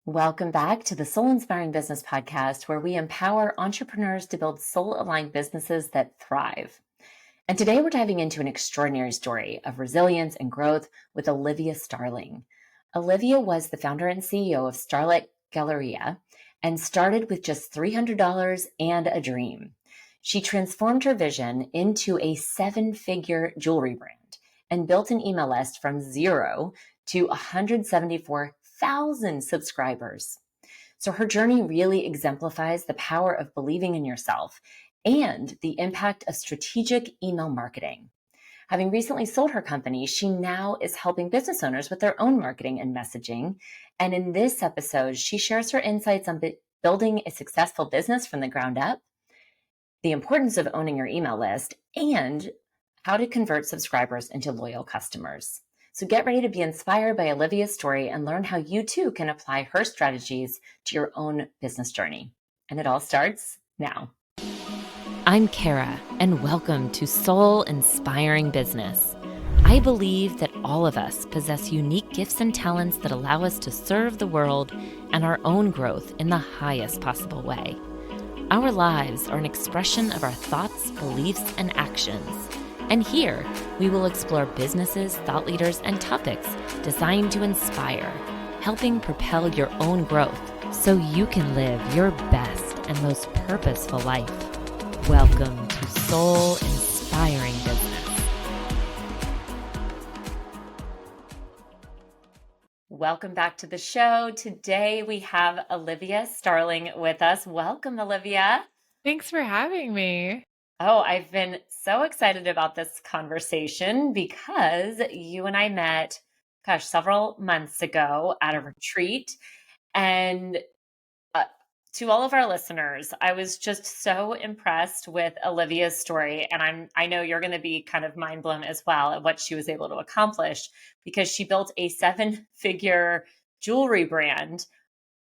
Welcome back to the Soul Inspiring Business Podcast, where we empower entrepreneurs to build soul-aligned businesses that thrive. And today we're diving into an extraordinary story of resilience and growth with Olivia Starling. Olivia was the founder and CEO of Starlight Galleria and started with just $300 and a dream. She transformed her vision into a seven-figure jewelry brand and built an email list from zero to 174,000 subscribers. So her journey really exemplifies the power of believing in yourself and the impact of strategic email marketing. Having recently sold her company, she now is helping business owners with their own marketing and messaging. And in this episode, she shares her insights on building a successful business from the ground up, the importance of owning your email list, and how to convert subscribers into loyal customers. So get ready to be inspired by Olivia's story and learn how you too can apply her strategies to your own business journey. And it all starts now. I'm Kara, and welcome to Soul Inspiring Business. I believe that all of us possess unique gifts and talents that allow us to serve the world and our own growth in the highest possible way. Our lives are an expression of our thoughts, beliefs, and actions. And here, we will explore businesses, thought leaders, and topics designed to inspire, helping propel your own growth so you can live your best and most purposeful life. Welcome to Soul Inspiring Business. Welcome back to the show. Today we have Olivia Starling with us. Welcome, Olivia. Thanks for having me. Oh, I've been so excited about this conversation because you and I met, several months ago at a retreat. And to all of our listeners, I was just so impressed with Olivia's story. And I know you're going to be kind of mind blown as well at what she was able to accomplish because she built a seven-figure jewelry brand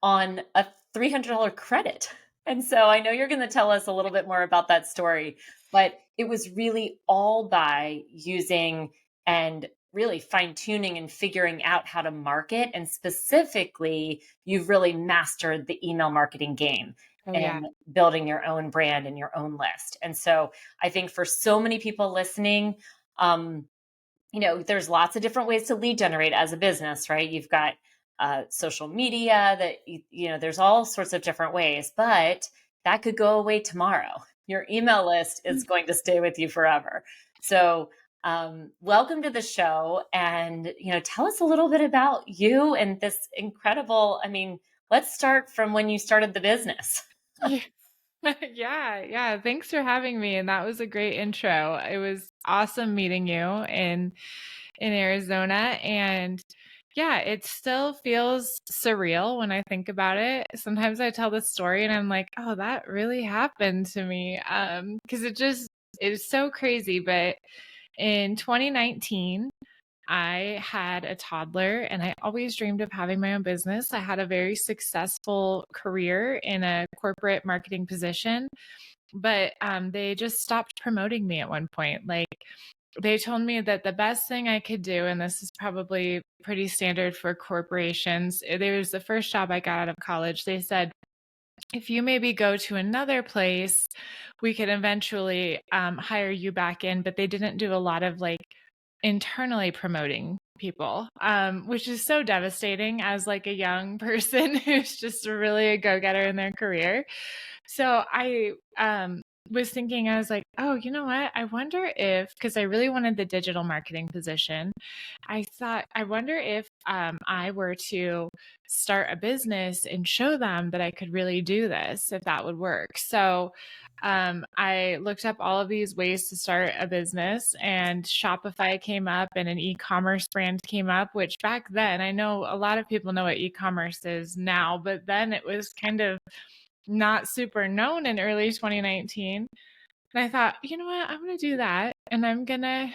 on a $300 credit. And so I know you're going to tell us a little bit more about that story, but it was really all by using and really fine tuning and figuring out how to market. And specifically, you've really mastered the email marketing game and building your own brand and your own list. And so I think for so many people listening, there's lots of different ways to lead generate as a business, right? You've got social media that, there's all sorts of different ways, but that could go away tomorrow. Your email list is going to stay with you forever. So welcome to the show. And, tell us a little bit about you and this incredible, let's start from when you started the business. Yeah. Thanks for having me. And that was a great intro. It was awesome meeting you in Arizona. And yeah, it still feels surreal when I think about it. Sometimes I tell this story and I'm like, oh, that really happened to me. Because it is so crazy. But in 2019, I had a toddler and I always dreamed of having my own business. I had a very successful career in a corporate marketing position, but they just stopped promoting me at one point. Like, they told me that the best thing I could do, and this is probably pretty standard for corporations, it was the first job I got out of college. They said, if you maybe go to another place, we could eventually hire you back in. But they didn't do a lot of like internally promoting people, which is so devastating as like a young person who's just really a go-getter in their career. So I was thinking, I was like, oh, you know what? I wonder if, because I really wanted the digital marketing position, I thought, I wonder if I were to start a business and show them that I could really do this, if that would work. So I looked up all of these ways to start a business, and Shopify came up and an e-commerce brand came up, which back then, I know a lot of people know what e-commerce is now, but then it was kind of not super known in early 2019. And I thought, you know what, I'm going to do that. And I'm going to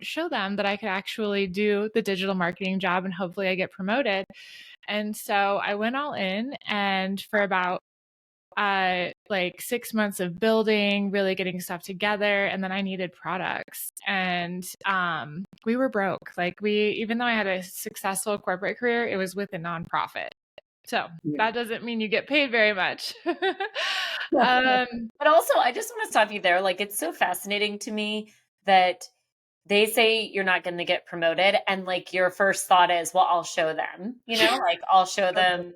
show them that I could actually do the digital marketing job and hopefully I get promoted. And so I went all in, and for about like 6 months of building, really getting stuff together. And then I needed products, and we were broke. Like even though I had a successful corporate career, it was with a nonprofit. So Yeah. that doesn't mean you get paid very much. But also, I just want to stop you there. Like, it's so fascinating to me that they say you're not going to get promoted, and like your first thought is, well, I'll show them, like I'll show them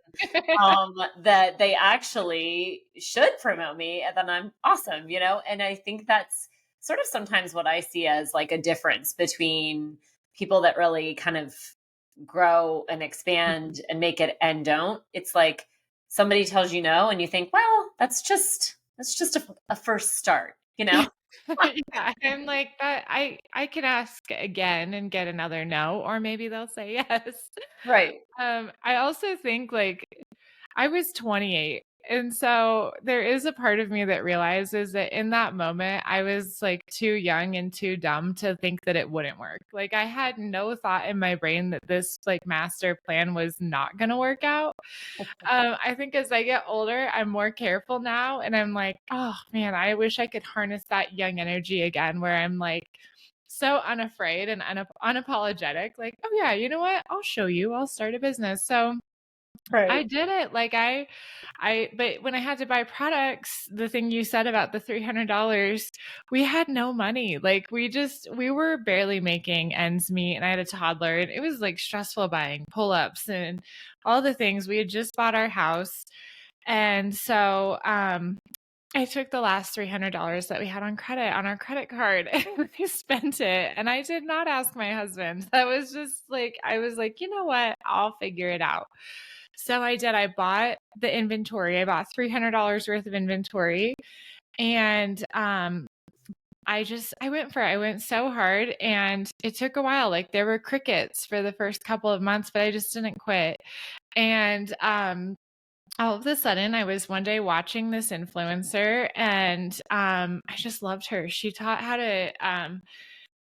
that they actually should promote me and then I'm awesome, and I think that's sort of sometimes what I see as like a difference between people that really kind of grow and expand and make it and don't. It's like somebody tells you no and you think, well, that's just a first start, Yeah, I'm like that. I can ask again and get another no, or maybe they'll say yes. Right. I also think like I was 28. And so there is a part of me that realizes that in that moment, I was like too young and too dumb to think that it wouldn't work. Like I had no thought in my brain that this like master plan was not going to work out. I think as I get older, I'm more careful now. And I'm like, oh man, I wish I could harness that young energy again where I'm like, so unafraid and unapologetic. Like, oh yeah, you know what? I'll show you. I'll start a business. So I Right. did it. Like but when I had to buy products, the thing you said about the $300, we had no money. Like we were barely making ends meet and I had a toddler and it was like stressful buying pull-ups and all the things. We had just bought our house. And so, I took the last $300 that we had on credit on our credit card and I spent it. And I did not ask my husband. That was just like, I was like, you know what? I'll figure it out. So I did. I bought the inventory. I bought $300 worth of inventory. And I went for it. I went so hard and it took a while. Like there were crickets for the first couple of months, but I just didn't quit. And all of a sudden, I was one day watching this influencer and I just loved her. She taught how to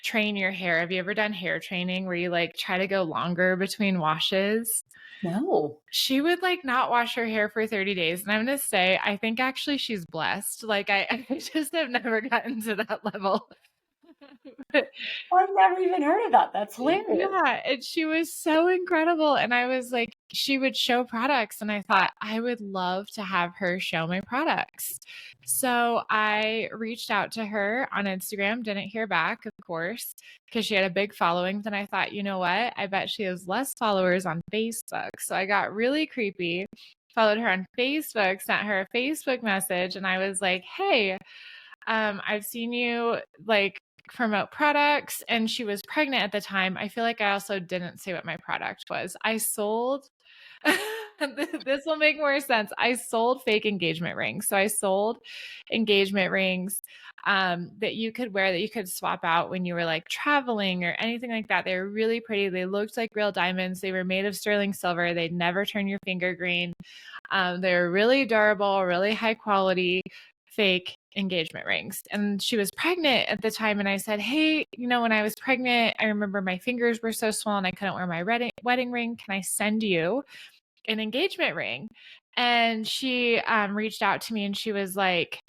train your hair. Have you ever done hair training where you like try to go longer between washes? No. She would like not wash her hair for 30 days. And I'm going to say, I think actually she's blessed. Like I just have never gotten to that level. I've never even heard of that. That's hilarious. Yeah, and she was so incredible, and I was like she would show products, and I thought, I would love to have her show my products. So I reached out to her on Instagram, didn't hear back, of course, because she had a big following. Then I thought, you know what? I bet she has less followers on Facebook. So I got really creepy, followed her on Facebook, sent her a Facebook message, and I was like, hey, I've seen you like promote products, and she was pregnant at the time. I feel like I also didn't say what my product was. I sold this will make more sense. I sold fake engagement rings. So I sold engagement rings that you could wear, that you could swap out when you were like traveling or anything like that. They were really pretty. They looked like real diamonds. They were made of sterling silver. They'd never turn your finger green. They were really durable, really high quality, fake engagement rings. And she was pregnant at the time. And I said, hey, when I was pregnant, I remember my fingers were so swollen, I couldn't wear my wedding ring. Can I send you an engagement ring? And she reached out to me and she was like,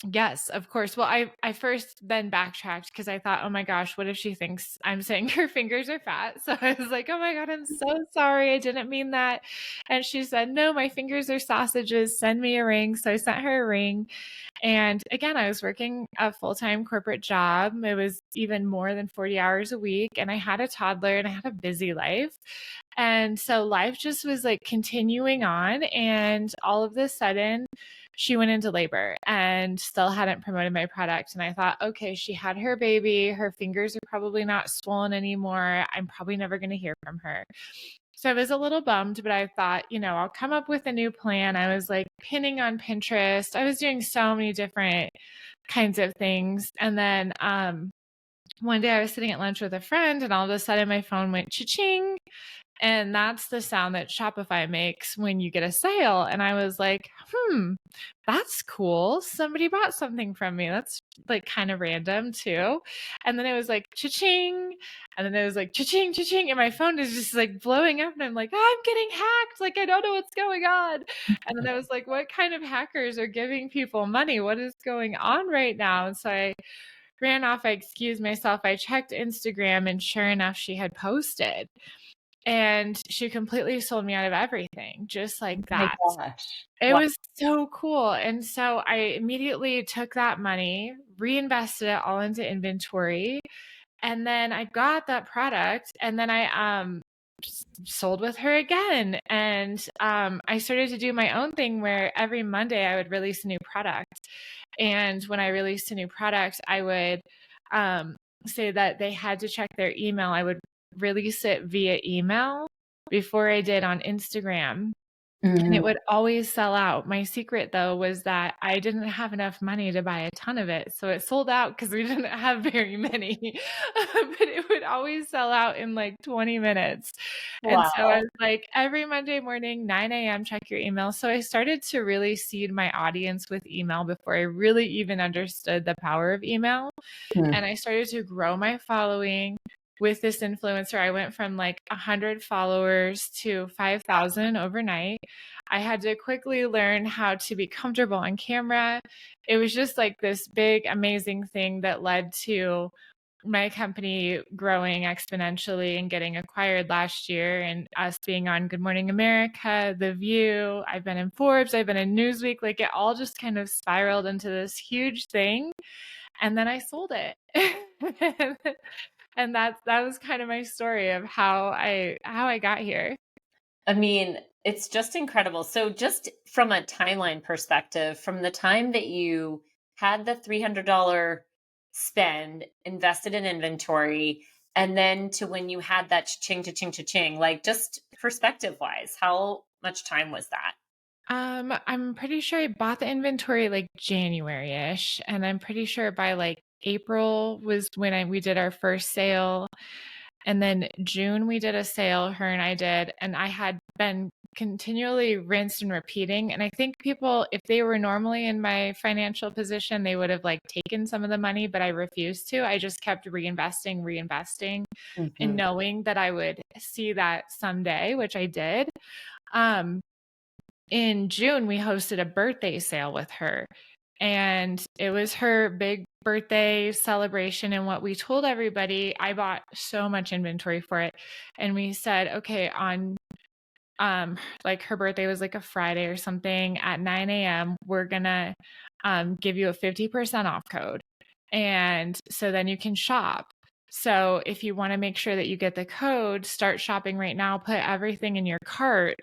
yes, of course. Well, I first then backtracked because I thought, oh my gosh, what if she thinks I'm saying her fingers are fat? So I was like, oh my God, I'm so sorry. I didn't mean that. And she said, no, my fingers are sausages. Send me a ring. So I sent her a ring. And again, I was working a full-time corporate job. It was even more than 40 hours a week. And I had a toddler and I had a busy life. And so life just was like continuing on. And all of a sudden, she went into labor and still hadn't promoted my product. And I thought, okay, she had her baby. Her fingers are probably not swollen anymore. I'm probably never going to hear from her. So I was a little bummed, but I thought, I'll come up with a new plan. I was like pinning on Pinterest. I was doing so many different kinds of things. And then one day I was sitting at lunch with a friend and all of a sudden my phone went cha-ching. And that's the sound that Shopify makes when you get a sale. And I was like, that's cool. Somebody bought something from me. That's like kind of random too. And then it was like cha-ching. And then it was like cha-ching, cha-ching. And my phone is just like blowing up. And I'm like, I'm getting hacked. Like, I don't know what's going on. And then I was like, what kind of hackers are giving people money? What is going on right now? And so I ran off. I excused myself. I checked Instagram and sure enough, she had posted. And she completely sold me out of everything, just like Oh my that. gosh. It Wow. was so cool. And so I immediately took that money, reinvested it all into inventory, and then I got that product, and then I sold with her again. And I started to do my own thing where every Monday I would release a new product. And when I released a new product, I would um, say that they had to check their email. I would release it via email before I did on Instagram. And it Mhm. would always sell out. My secret, though, was that I didn't have enough money to buy a ton of it. So it sold out because we didn't have very many. But it would always sell out in like 20 minutes. And so I Wow. was like, every Monday morning, 9 a.m., check your email. So I started to really seed my audience with email before I really even understood the power of email. Hmm. And I started to grow my following with this influencer. I went from like 100 followers to 5,000 overnight. I had to quickly learn how to be comfortable on camera. It was just like this big, amazing thing that led to my company growing exponentially and getting acquired last year, and us being on Good Morning America, The View. I've been in Forbes, I've been in Newsweek. Like it all just kind of spiraled into this huge thing. And then I sold it. And that was kind of my story of how I got here. I mean, it's just incredible. So, just from a timeline perspective, from the time that you had the $300 spend invested in inventory, and then to when you had that ching to ching to ching, like just perspective wise, how much time was that? I'm pretty sure I bought the inventory like January-ish, and I'm pretty sure by like April was when we did our first sale. And then June we did a sale, her and I did, and I had been continually rinsed and repeating. And I think people, if they were normally in my financial position, they would have like taken some of the money, but I refused to. I just kept reinvesting, and Hmm. knowing that I would see that someday, which I did. Um, in June, we hosted a birthday sale with her. And it was her big birthday celebration. And what we told everybody, I bought so much inventory for it. And we said, okay, on like her birthday was like a Friday or something at 9 a.m., we're gonna give you a 50% off code. And so then you can shop. So if you want to make sure that you get the code, start shopping right now, put everything in your cart,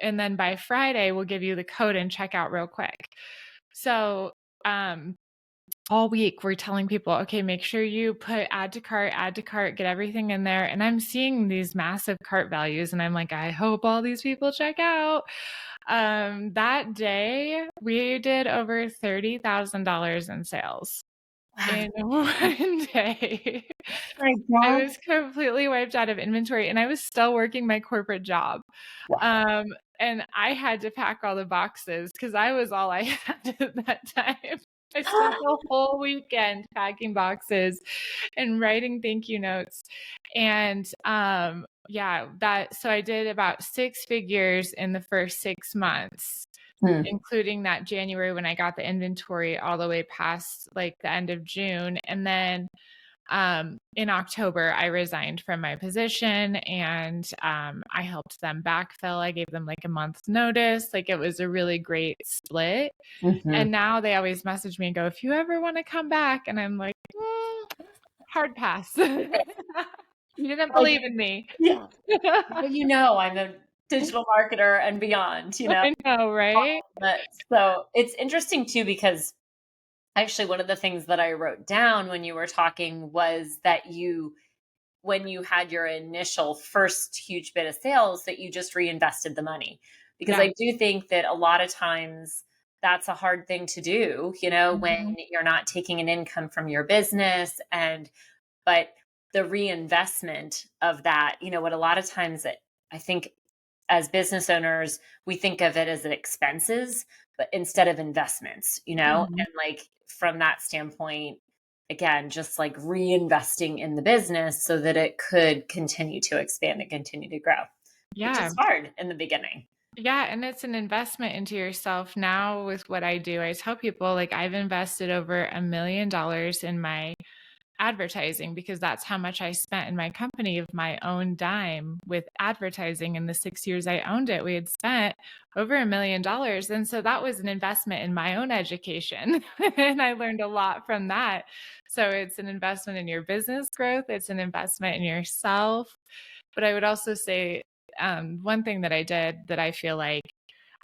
and then by Friday we'll give you the code and check out real quick. So um all week we're telling people, okay, make sure you put add to cart, get everything in there. And I'm seeing these massive cart values, and I'm like, I hope all these people check out. That day we did over $30,000 in sales Wow. in one day. My I God. was completely wiped out of inventory, and I was still working my corporate job. Wow. Um, and I had to pack all the boxes because I was all I had at that time. I spent the whole weekend packing boxes and writing thank you notes. And yeah, that so I did about six figures in the first 6 months, Hmm. including that January when I got the inventory all the way past like the end of June. And then in October, I resigned from my position, and I helped them backfill. I gave them like a month's notice. Like it was a really great split. Hmm. And now they always message me and go, if you ever want to come back. And I'm like, hard pass. You didn't Like, believe in me. yeah. Well, I'm a digital marketer and beyond, I know, right? But so it's interesting too, because actually one of the things that I wrote down when you were talking was that when you had your initial first huge bit of sales, that you just reinvested the money. Because Yeah. I do think that a lot of times that's a hard thing to do, when Mhm. you're not taking an income from your business, but the reinvestment of that, what a lot of times that I think as business owners, we think of it as expenses, but instead of investments, Mhm. and like from that standpoint, again, just like reinvesting in the business so that it could continue to expand and continue to grow, which Yeah. is hard in the beginning. Yeah, and it's an investment into yourself. Now with what I do, I tell people like I've invested over $1 million in my advertising, because that's how much I spent in my company of my own dime with advertising. In the 6 years I owned it, we had spent over $1 million. And so that was an investment in my own education. And I learned a lot from that. So it's an investment in your business growth, it's an investment in yourself. But I would also say, one thing that I did that I feel like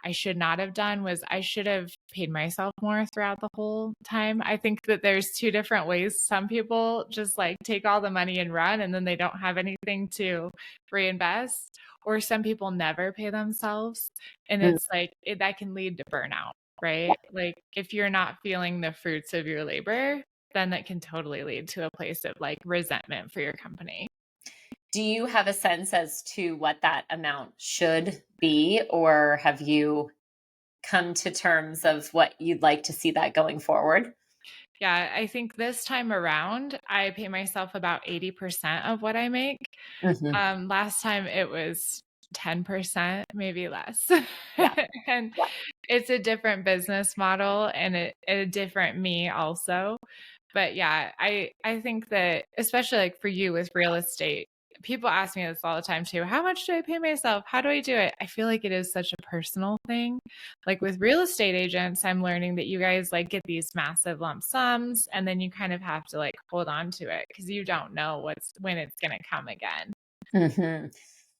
I should not have done was I should have paid myself more throughout the whole time. I think that there's two different ways. Some people just like take all the money and run, and then they don't have anything to reinvest. Or some people never pay themselves. And Mm, it's like that can lead to burnout, right? Like if you're not feeling the fruits of your labor, then that can totally lead to a place of like resentment for your company. do you have a sense as to what that amount should be, or have you come to terms of what you'd like to see that going forward? Yeah, I think this time around, I pay myself about 80% of what I make. Hmm. Last time it was 10%, maybe less. Yeah. And Yeah. it's a different business model and a different me also. But yeah, I think that especially like for you with real estate, people ask me this all the time too. How much do I pay myself? How do I do it? I feel like it is such a personal thing. Like with real estate agents, I'm learning that you guys like get these massive lump sums and then you kind of have to like hold on to it because you don't know when it's going to come again. Hmm.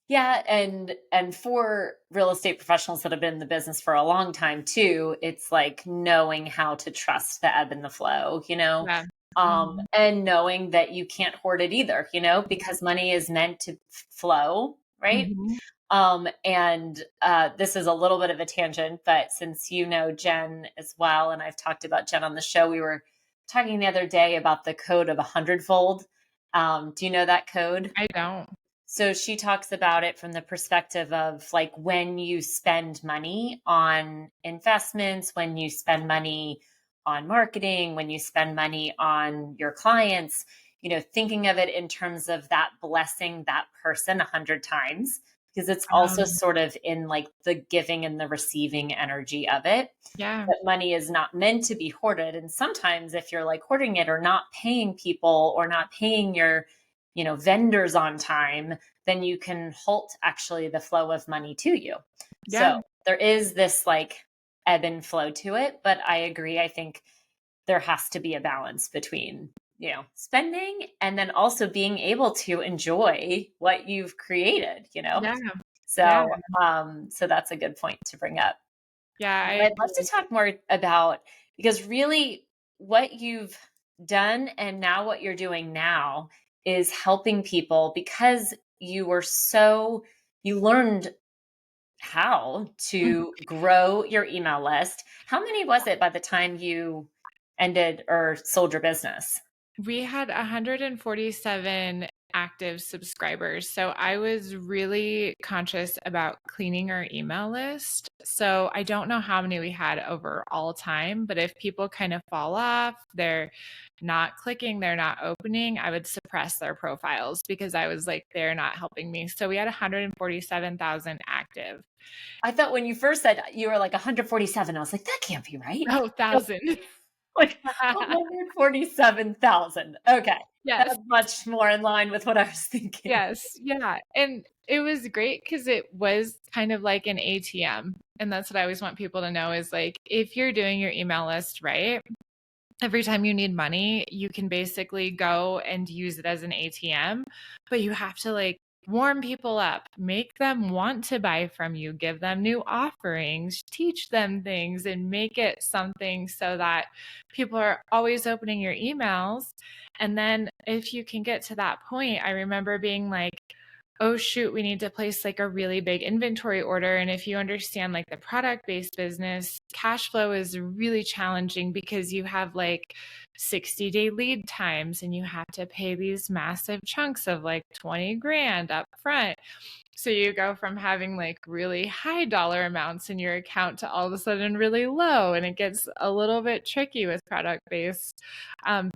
Yeah, and for real estate professionals that have been in the business for a long time too, it's like knowing how to trust the ebb and the flow, Yeah. Mhm. and knowing that you can't hoard it either, because money is meant to flow, right? Mhm. And this is a little bit of a tangent, but since you know Jen as well, and I've talked about Jen on the show, we were talking the other day about the code of a hundredfold. Do you know that code? I don't. So she talks about it from the perspective of like when you spend money on investments, when you spend money on marketing, when you spend money on your clients, thinking of it in terms of that blessing that person 100 times, because it's also Um, sort of in like the giving and the receiving energy of it. yeah. That money is not meant to be hoarded. And sometimes if you're like hoarding it or not paying people or not paying your vendors on time, then you can halt actually the flow of money to you. So Yeah. there is this like ebb and flow to it, but I agree. I think there has to be a balance between, spending and then also being able to enjoy what you've created. Yeah. Yeah. So that's a good point to bring up. Yeah, I But I'd love to agree. talk more about, because really what you've done and now what you're doing now is helping people because you learned how to grow your email list. How many was it by the time you ended or sold your business? We had 147 active subscribers. So I was really conscious about cleaning our email list. So I don't know how many we had over all time, but if people kind of fall off, they're not clicking, they're not opening, I would suppress their profiles because I was like, they're not helping me. So we had 147,000 active. I thought when you first said you were like 147, I was like, that can't be right. Oh, thousand. Like 147,000. Okay. Yes. That's much more in line with what I was thinking. Yes, yeah, and it was great because it was kind of like an ATM, and that's what I always want people to know is, like, if you're doing your email list right, every time you need money, you can basically go and use it as an ATM, but you have to, like, warm people up, make them want to buy from you, give them new offerings, teach them things, and make it something so that people are always opening your emails. And then if you can get to that point, I remember being like, oh shoot, we need to place like a really big inventory order. And if you understand like the product based business, cash flow is really challenging because you have like 60-day lead times and you have to pay these massive chunks of like 20 grand up front. So you go from having like really high dollar amounts in your account to all of a sudden really low. And it gets a little bit tricky with product based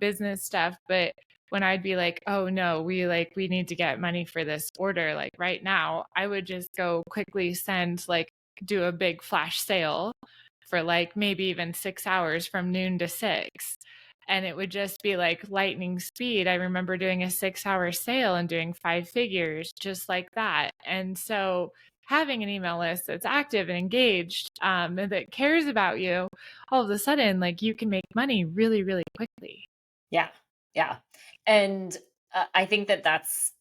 business stuff. But when I'd be like, oh no, we need to get money for this order, like right now, I would just go quickly do a big flash sale for like maybe even 6 hours from noon to 6. and it would just be like lightning speed. I remember doing a 6-hour sale and doing 5 figures just like that. And so having an email list that's active and engaged, and that cares about you, all of a sudden, like, you can make money really, really quickly. Yeah. Yeah. And I think that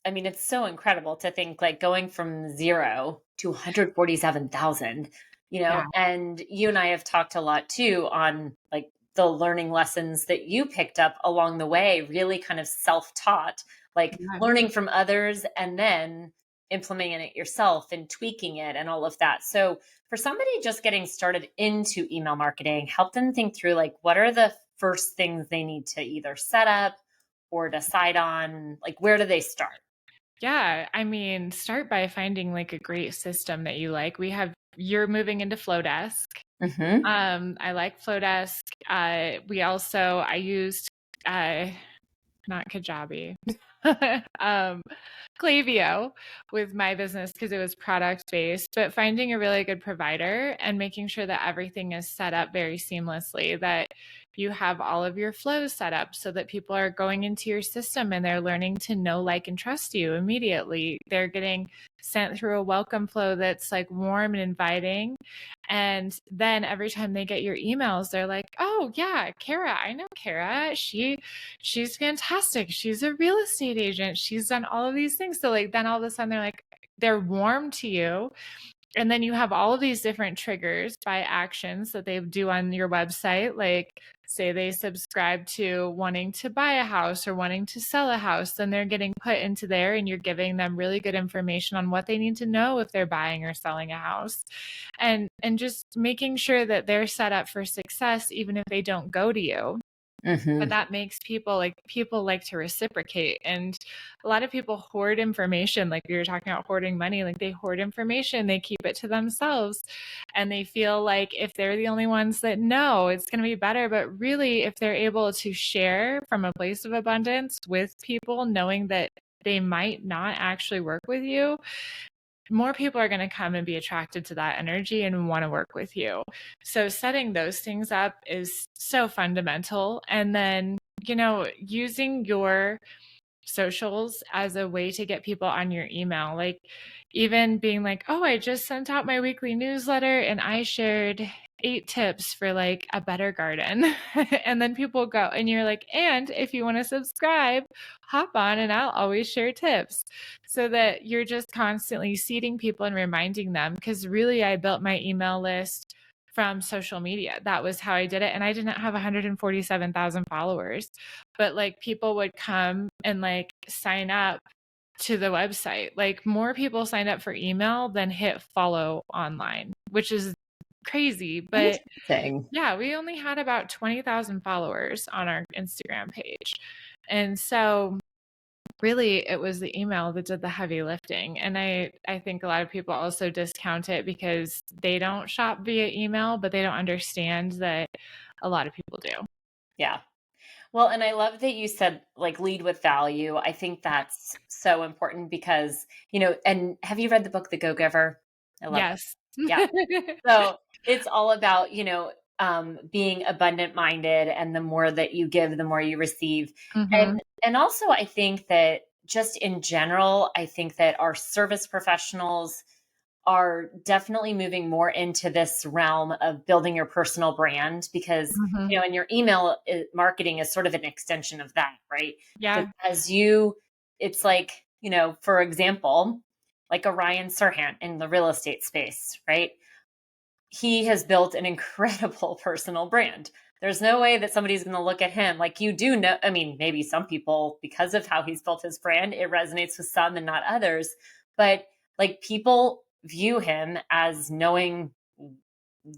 I mean, it's so incredible to think like going from 0 to 147,000, Yeah. and you and I have talked a lot too on like the learning lessons that you picked up along the way, really kind of self-taught, like Yeah. learning from others and then implementing it yourself and tweaking it and all of that. So for somebody just getting started into email marketing, help them think through like what are the first things they need to either set up or decide on, like where do they start? Yeah, I mean, start by finding like a great system that you like. You're moving into Flowdesk. Hmm. I like Flowdesk. I used, uh, not Kajabi, um, Klaviyo with my business because it was product based, but finding a really good provider and making sure that everything is set up very seamlessly, that you have all of your flows set up so that people are going into your system and they're learning to know, like, and trust you immediately. They're getting sent through a welcome flow that's like warm and inviting. And then every time they get your emails, they're like, "Oh yeah, Kara, I know Kara. She's fantastic. She's a real estate agent. She's done all of these things." So like then all of a sudden they're warm to you. And then you have all of these different triggers by actions that they do on your website. Like, say they subscribe to wanting to buy a house or wanting to sell a house, then they're getting put into there and you're giving them really good information on what they need to know if they're buying or selling a house. And just making sure that they're set up for success even if they don't go to you. But Hmm. that makes people like to reciprocate. And a lot of people hoard information, like we were talking about hoarding money. Like, they hoard information, they keep it to themselves, and they feel like if they're the only ones that know, it's going to be better. But really, if they're able to share from a place of abundance with people, knowing that they might not actually work with you, more people are going to come and be attracted to that energy and want to work with you. So setting those things up is so fundamental. And then, using your socials as a way to get people on your email. Like, even being like, "Oh, I just sent out my weekly newsletter and I shared 8 tips for like a better garden." And then people go and you're like, "And if you want to subscribe, hop on and I'll always share tips." So that you're just constantly seeding people and reminding them. Because really, I built my email list from social media. That was how I did it. And I didn't have 147,000 followers, but like people would come and like sign up to the website. Like, more people signed up for email than hit follow online, which is crazy. But Interesting. yeah, we only had about 20,000 followers on our Instagram page. And so really it was the email that did the heavy lifting. And I think a lot of people also discount it because they don't shop via email, but they don't understand that a lot of people do. Yeah. Well, and I love that you said like lead with value. I think that's so important because, and have you read the book The Go Giver? I love that. Yes. Yeah. So it's all about, being abundant minded, and the more that you give, the more you receive. Hmm. And also I think that just in general, I think that our service professionals are definitely moving more into this realm of building your personal brand because, Hmm. and your email marketing is sort of an extension of that, right? Because Yeah. it's like, for example, like a Ryan Serhant in the real estate space, right? He has built an incredible personal brand. There's no way that somebody's going to look at him like you do know. I mean, maybe some people, because of how he's built his brand, it resonates with some and not others. But like people view him as knowing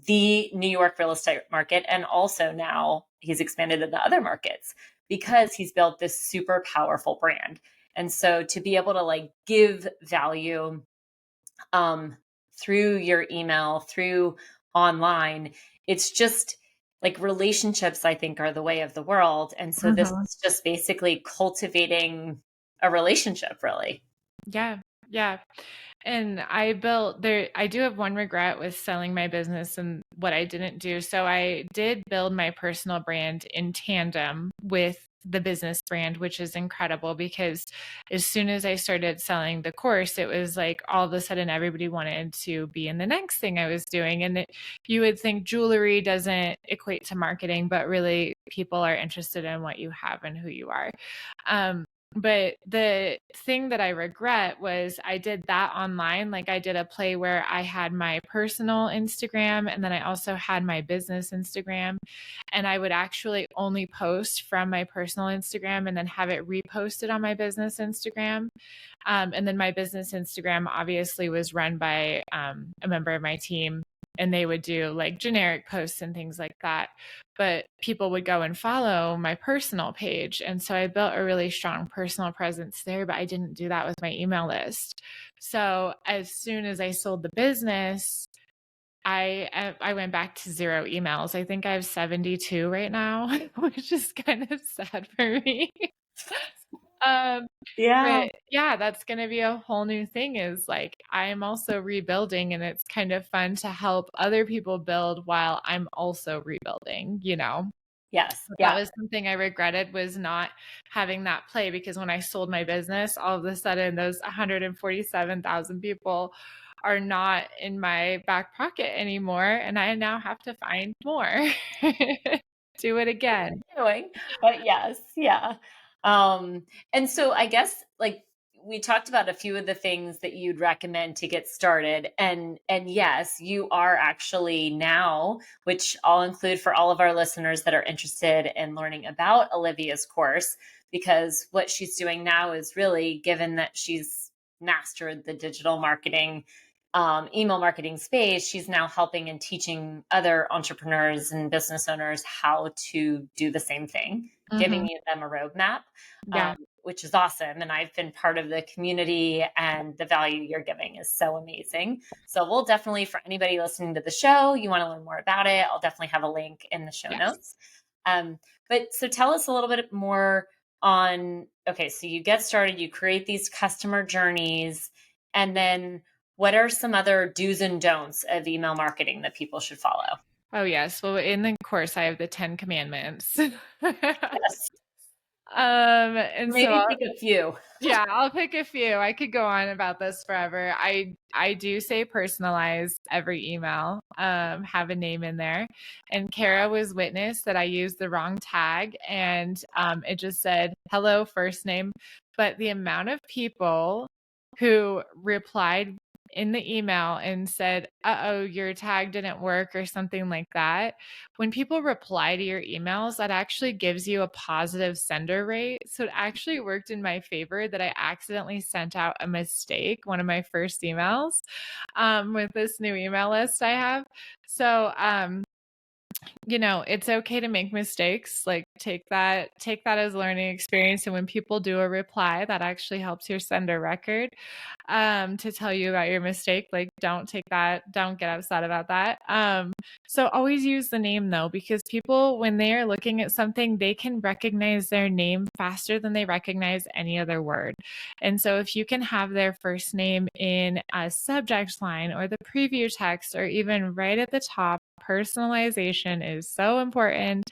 the New York real estate market. And also now he's expanded into other markets because he's built this super powerful brand. And so to be able to like give value um, through your email, through online. It's just like relationships, I think, are the way of the world. And so this Hmm. is just basically cultivating a relationship, really. Yeah. Yeah. And I do have one regret with selling my business and what I didn't do. So I did build my personal brand in tandem with the business brand, which is incredible because as soon as I started selling the course, it was like all of a sudden everybody wanted to be in the next thing I was doing. And you would think jewelry doesn't equate to marketing, but really people are interested in what you have and who you are. But the thing that I regret was I did that online. Like I did a play where I had my personal Instagram and then I also had my business Instagram. And I would actually only post from my personal Instagram and then have it reposted on my business Instagram. And then my business Instagram obviously was run by a member of my team, and they would do like generic posts and things like that. But people would go and follow my personal page. And so I built a really strong personal presence there, but I didn't do that with my email list. So as soon as I sold the business, I went back to 0 emails. I think I have 72 right now, which is kind of sad for me. Um, Yeah. but yeah, that's going to be a whole new thing is like I'm also rebuilding and it's kind of fun to help other people build while I'm also rebuilding, you know. Yes. But that Yeah. was something I regretted was not having that play because when I sold my business, all of a sudden those 147,000 people are not in my back pocket anymore and I now have to find more. Do it again. Doing, but yes, yeah. Um, and so I guess like we talked about a few of the things that you'd recommend to get started. And yes, you are actually now, which I'll include for all of our listeners that are interested in learning about Olivia's course, because what she's doing now is really given that she's mastered the digital marketing email marketing space, she's now helping and teaching other entrepreneurs and business owners how to do the same thing, giving Mhm. them a roadmap, Yeah. which is awesome. And I've been part of the community, and the value you're giving is so amazing. So we'll definitely, for anybody listening to the show, you want to learn more about it, I'll definitely have a link in the show Yes. notes. But so tell us a little bit more on, okay, so you get started, you create these customer journeys, and then what are some other do's and don'ts of email marketing that people should follow? Oh, yes. Well, in the course, I have the 10 commandments. Yes. And so Maybe pick a few. yeah, I'll pick a few. I could go on about this forever. I do say personalize every email, have a name in there. And Kara was witness that I used the wrong tag and it just said hello first name. But the amount of people who replied in the email and said, "Uh-oh, your tag didn't work," or something like that. When people reply to your emails, that actually gives you a positive sender rate. So it actually worked in my favor that I accidentally sent out a mistake, one of my first emails, with this new email list I have. So, it's okay to make mistakes. Like take that as a learning experience. And when people do a reply, that actually helps your sender record to tell you about your mistake. Like don't get upset about that. So always use the name though, because people, when they are looking at something, they can recognize their name faster than they recognize any other word. And so if you can have their first name in a subject line or the preview text or even right at the top, personalization is so important.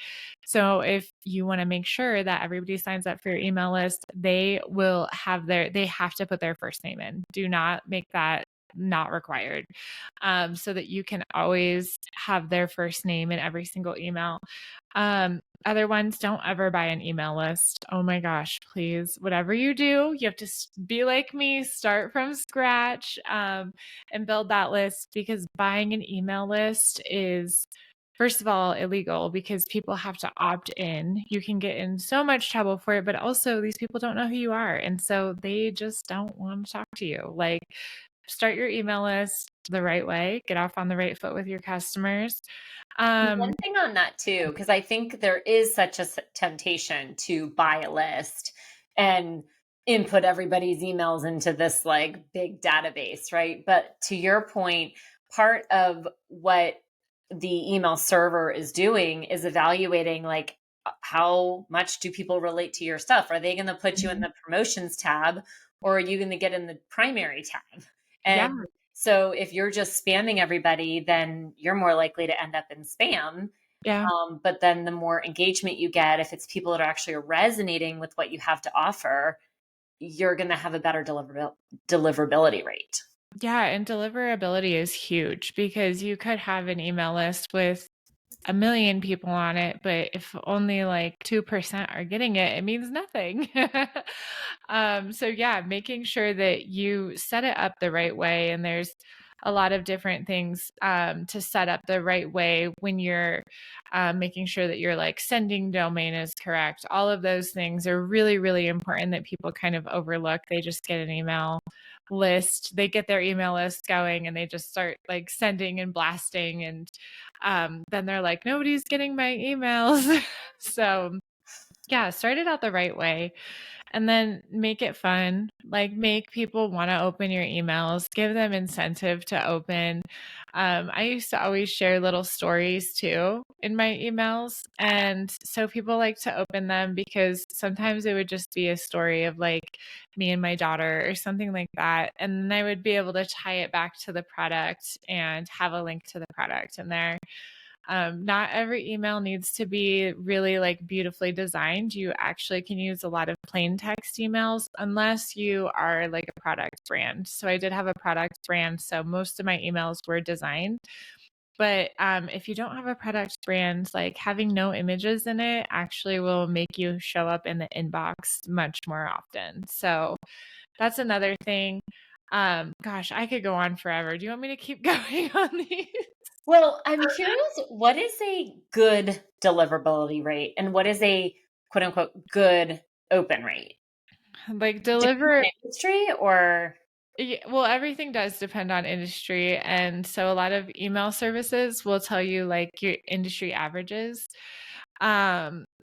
So if you want to make sure that everybody signs up for your email list, they have to put their first name in. Do not make that not required, so that you can always have their first name in every single email. Other ones, don't ever buy an email list. Oh my gosh, please. Whatever you do, you have to be like me, start from scratch, and build that list, because buying an email list is, first of all, illegal because people have to opt in. You can get in so much trouble for it, but also these people don't know who you are. And so they just don't want to talk to you. Like, start your email list the right way, get off on the right foot with your customers. One thing on that too, because I think there is such a temptation to buy a list and input everybody's emails into this like big database, right? But to your point, part of what the email server is doing is evaluating like how much do people relate to your stuff? Are they going to put you in the promotions tab, or are you going to get in the primary tab? Yeah. And so if you're just spamming everybody, then you're more likely to end up in spam. Yeah. But then the more engagement you get, if it's people that are actually resonating with what you have to offer, you're going to have a better deliverability rate. Yeah. And deliverability is huge because you could have an email list with a million people on it, but if only like 2% are getting it, it means nothing. So yeah, making sure that you set it up the right way. And there's a lot of different things to set up the right way when you're making sure that your like sending domain is correct. All of those things are really, really important that people kind of overlook. They just get an email list, they get their email list going and they just start like sending and blasting. And then they're like, nobody's getting my emails. So yeah, start it out the right way. And then make it fun, like make people want to open your emails, give them incentive to open. I used to always share little stories too in my emails. And so people like to open them because sometimes it would just be a story of like me and my daughter or something like that. And then I would be able to tie it back to the product and have a link to the product in there. Not every email needs to be really like beautifully designed. You actually can use a lot of plain text emails unless you are like a product brand. So I did have a product brand. So most of my emails were designed. But if you don't have a product brand, like having no images in it actually will make you show up in the inbox much more often. So that's another thing. Gosh, I could go on forever. Do you want me to keep going on these? Well, I'm curious, what is a good deliverability rate and what is a quote unquote good open rate? Like Depends deliver on industry or Well, everything does depend on industry. And so a lot of email services will tell you like your industry averages,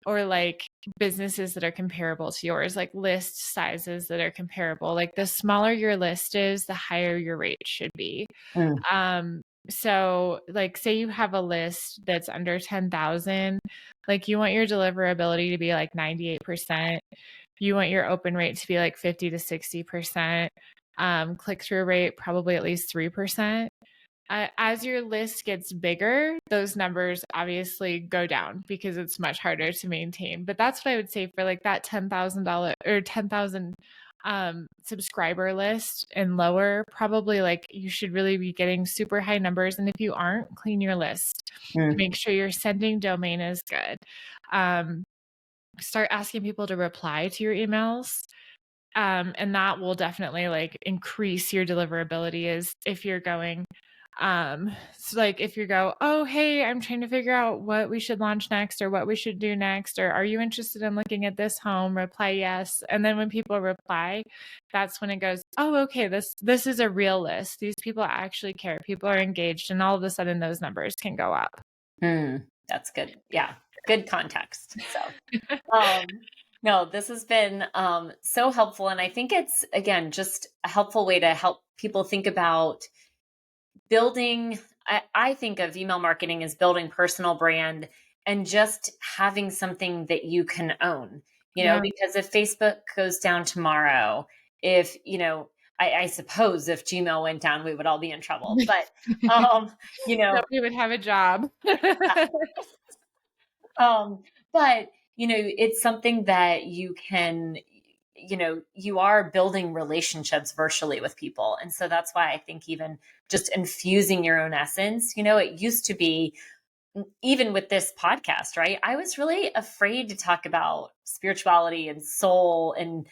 or like businesses that are comparable to yours, like list sizes that are comparable. Like the smaller your list is, the higher your rate should be. Mm, Um, so like say you have a list that's under 10,000, like you want your deliverability to be like 98%. You want your open rate to be like 50 to 60%. Click-through rate, probably at least 3%. As your list gets bigger, those numbers obviously go down because it's much harder to maintain. But that's what I would say for like that $10,000 or 10,000 subscriber list and lower, probably like you should really be getting super high numbers. And if you aren't, clean your list. mm, Make sure your sending domain is good. Um, Start asking people to reply to your emails. And that will definitely like increase your deliverability is if you're going, so like if you go, oh, hey, I'm trying to figure out what we should launch next or what we should do next, or are you interested in looking at this home? Reply yes. And then when people reply, that's when it goes, oh, okay, this is a real list. These people actually care. People are engaged, and all of a sudden those numbers can go up. that's good. Yeah, good context. So, no, this has been so helpful. And I think it's, again, just a helpful way to help people think about building. I think of email marketing as building personal brand and just having something that you can own, Yeah. because if Facebook goes down tomorrow, if, I suppose if Gmail went down, we would all be in trouble. But, you know, Nobody would have a job. Um, but it's something that you can, you are building relationships virtually with people. And so that's why I think even just infusing your own essence, it used to be, even with this podcast, right? I was really afraid to talk about spirituality and soul and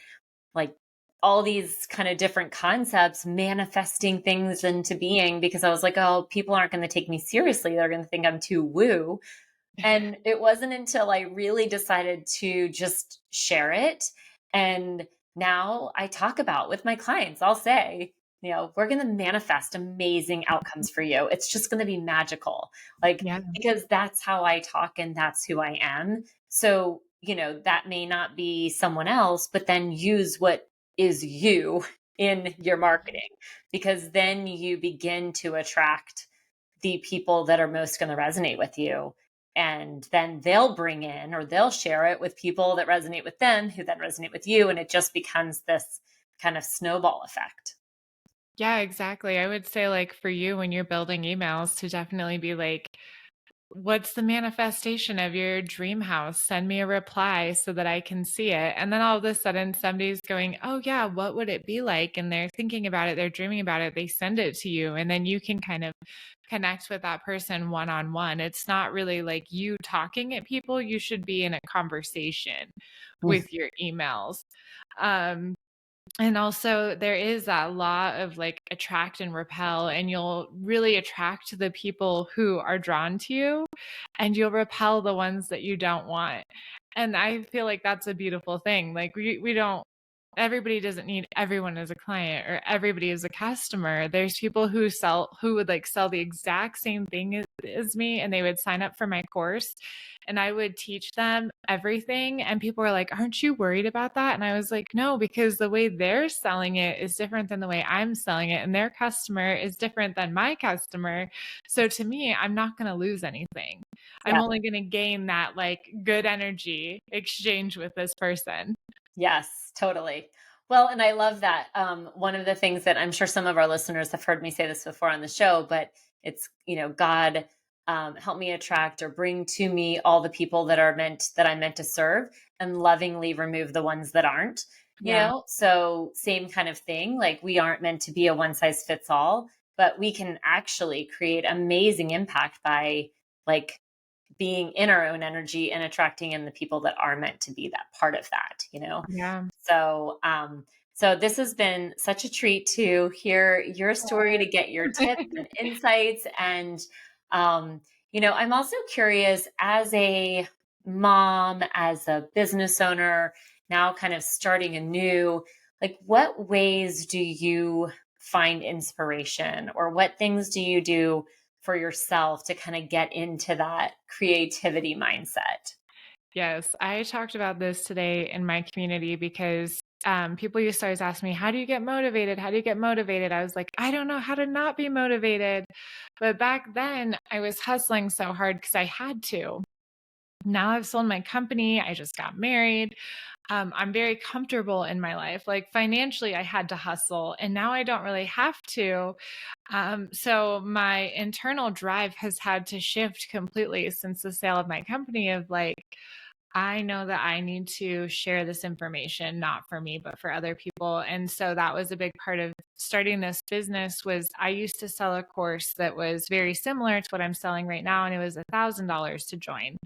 like all these kind of different concepts, manifesting things into being, because I was like, oh, people aren't going to take me seriously. They're going to think I'm too woo. And it wasn't until I really decided to just share it. And now I talk about with my clients, I'll say, we're going to manifest amazing outcomes for you. It's just going to be magical. Like, Yeah. because that's how I talk and that's who I am. So, that may not be someone else, but then use what is you in your marketing, because then you begin to attract the people that are most going to resonate with you, and then they'll bring in or they'll share it with people that resonate with them, who then resonate with you, and it just becomes this kind of snowball effect. Yeah, exactly. I would say, like, for you when you're building emails to definitely be like, what's the manifestation of your dream house? Send me a reply so that I can see it. And then all of a sudden somebody's going, "Oh yeah, what would it be like?" And they're thinking about it, they're dreaming about it, they send it to you, and then you can kind of connect with that person one on one. It's not really like you talking at people, you should be in a conversation Mm. with your emails. Um and also there is that law of like attract and repel, and you'll really attract the people who are drawn to you and you'll repel the ones that you don't want. And I feel like that's a beautiful thing. Like we don't everybody doesn't need everyone as a client or everybody as a customer. There's people who would like sell the exact same thing as me, and they would sign up for my course and I would teach them everything. And people were like, "Aren't you worried about that?" And I was like, "No, because the way they're selling it is different than the way I'm selling it. And their customer is different than my customer. So to me, I'm not going to lose anything. I'm Yeah. only going to gain that like good energy exchange with this person." Yes, totally. Well, and I love that. One of the things that I'm sure some of our listeners have heard me say this before on the show, but it's, God, help me attract or bring to me all the people that I'm meant to serve, and lovingly remove the ones that aren't, Yeah. So same kind of thing. Like, we aren't meant to be a one size fits all, but we can actually create amazing impact by, like, being in our own energy and attracting in the people that are meant to be that part of that. Yeah. So this has been such a treat to hear your story, to get your tips and insights. And I'm also curious, as a mom, as a business owner, now kind of starting anew, like, what ways do you find inspiration, or what things do you do for yourself to kind of get into that creativity mindset? Yes, I talked about this today in my community because people used to always ask me, "How do you get motivated? How do you get motivated?" I was like, "I don't know how to not be motivated." But back then, I was hustling so hard because I had to. Now I've sold my company. I just got married. I'm very comfortable in my life. Like financially, I had to hustle, and now I don't really have to. So my internal drive has had to shift completely since the sale of my company. Of like, I know that I need to share this information, not for me, but for other people. And so that was a big part of starting this business. Was I used to sell a course that was very similar to what I'm selling right now, and it was $1,000 to join.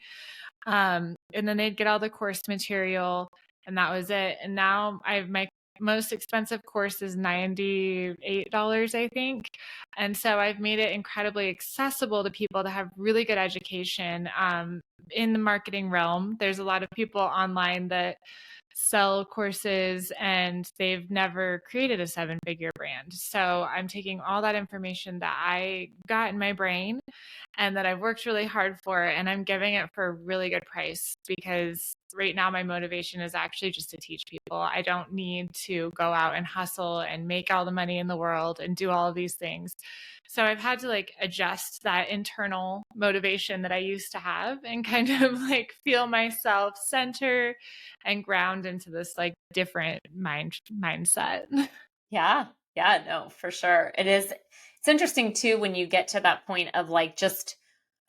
And then they'd get all the course material, and that was it. And now I have my most expensive course is $98, I think. And so I've made it incredibly accessible to people to have really good education. In the marketing realm, there's a lot of people online that sell courses and they've never created a seven-figure brand. So I'm taking all that information that I got in my brain and that I've worked really hard for, and I'm giving it for a really good price because right now my motivation is actually just to teach people. I don't need to go out and hustle and make all the money in the world and do all of these things. So I've had to like adjust that internal motivation that I used to have and kind of like feel myself center and ground into this like different mindset. Yeah. Yeah, no, for sure. It's interesting too when you get to that point of, like, just,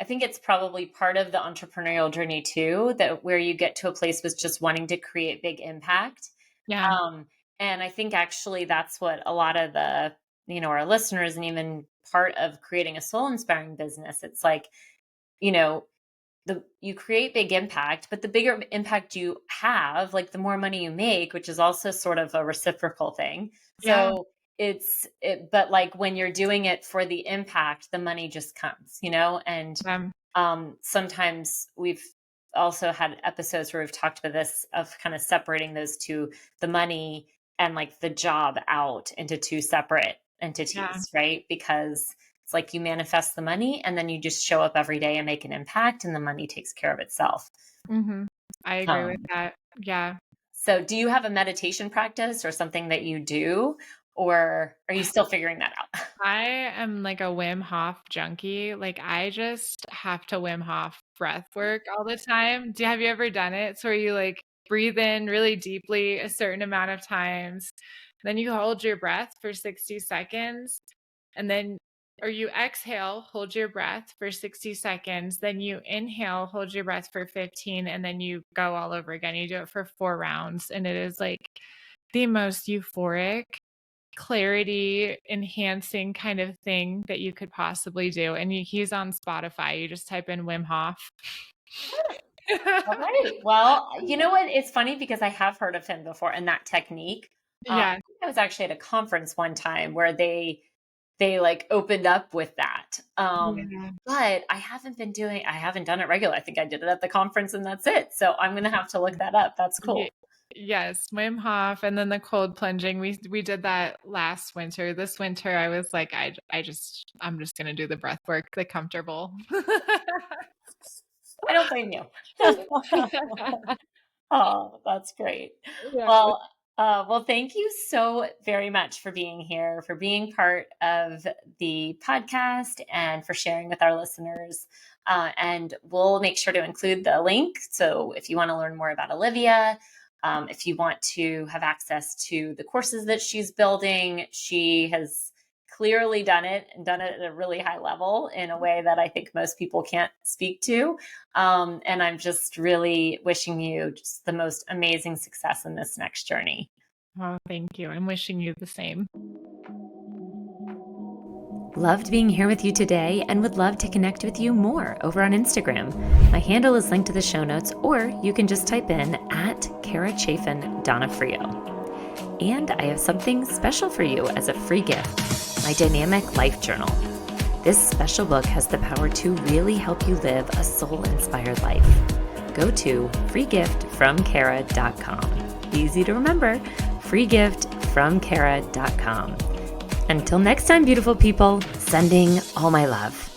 I think it's probably part of the entrepreneurial journey too, that where you get to a place with just wanting to create big impact. Yeah. Um, and I think actually that's what a lot of our listeners, and even part of creating a soul inspiring business, it's like, you know, you create big impact, but the bigger impact you have, like, the more money you make, which is also sort of a reciprocal thing. Yeah. So but like, when you're doing it for the impact, the money just comes. And Um, sometimes we've also had episodes where we've talked about this, of kind of separating those two, the money and, like, the job, out into two separate yeah. entities, right? Because it's like you manifest the money, and then you just show up every day and make an impact, and the money takes care of itself. Hmm. I agree with Um, that. Yeah. so do you have a meditation practice or something that you do, or are you still figuring that out? I am like a Wim Hof junkie. Like I just have to Wim Hof breath work all the time. Have you ever done it? It's where you like breathe in really deeply a certain amount of times, Then you hold your breath for 60 seconds, and then, or you exhale, hold your breath for 60 seconds. Then you inhale, hold your breath for 15, and then you go all over again. You do it for 4 rounds. And it is like the most euphoric, clarity enhancing kind of thing that you could possibly do. And he's on Spotify. You just type in Wim Hof. All right. Well, you know what? It's funny because I have heard of him before and that technique. Yeah. I was actually at a conference one time where they like opened up with that. Yeah. But I haven't done it regular. I think I did it at the conference and that's it. So I'm going to have to look that up. That's cool. Yes, Wim Hof, and then the cold plunging. We did that last winter. This winter, I was like, I'm just gonna do the breath work, the comfortable. I don't blame you. Oh, that's great. Yeah. Well, thank you so very much for being here, for being part of the podcast, and for sharing with our listeners. And we'll make sure to include the link. So if you want to learn more about Olivia, if you want to have access to the courses that she's building, she has clearly done it at a really high level in a way that I think most people can't speak to. And I'm just really wishing you just the most amazing success in this next journey. Oh, thank you. I'm wishing you the same. Loved being here with you today and would love to connect with you more over on Instagram. My handle is linked to the show notes, or you can just type in @Chaffin Donofrio. And I have something special for you as a free gift, my Dynamic Life Journal. This special book has the power to really help you live a soul-inspired life. Go to freegiftfromkara.com. Easy to remember, freegiftfromkara.com. Until next time, beautiful people, sending all my love.